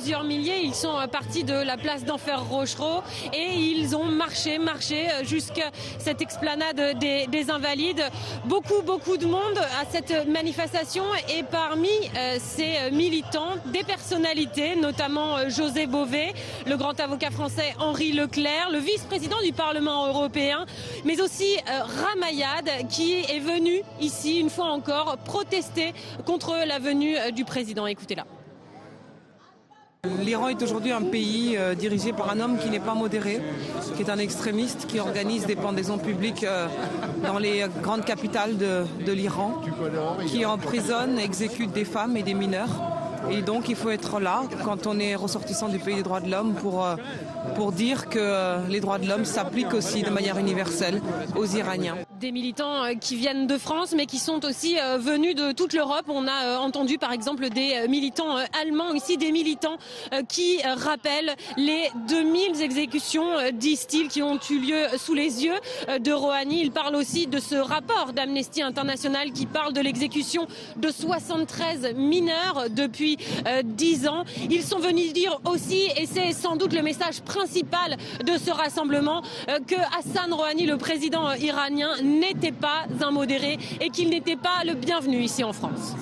plusieurs milliers. Ils sont partis de la place d'Enfer Rochereau et ils ont marché jusqu'à cette explanade des Invalides. Beaucoup de monde à cette manifestation et parmi ces militants, des personnalités, notamment José Bové, le grand avocat français Henri Leclerc, le vice-président du Parlement européen, mais aussi Ramayad qui est venu ici une fois encore protester contre la venue du président. Écoutez-la. L'Iran est aujourd'hui un pays dirigé par un homme qui n'est pas modéré, qui est un extrémiste, qui organise des pendaisons publiques dans les grandes capitales de l'Iran, qui emprisonne, exécute des femmes et des mineurs. Et donc il faut être là, quand on est ressortissant du pays des droits de l'homme, pour dire que les droits de l'homme s'appliquent aussi de manière universelle aux Iraniens. Des militants qui viennent de France mais qui sont aussi venus de toute l'Europe. On a entendu par exemple des militants allemands ici, des militants qui rappellent les 2000 exécutions, disent-ils, qui ont eu lieu sous les yeux de Rouhani. Ils parlent aussi de ce rapport d'Amnesty International qui parle de l'exécution de 73 mineurs depuis 10 ans. Ils sont venus dire aussi, et c'est sans doute le message principal de ce rassemblement, que Hassan Rouhani, le président iranien, n'était pas un modéré et qu'il n'était pas le bienvenu ici en France.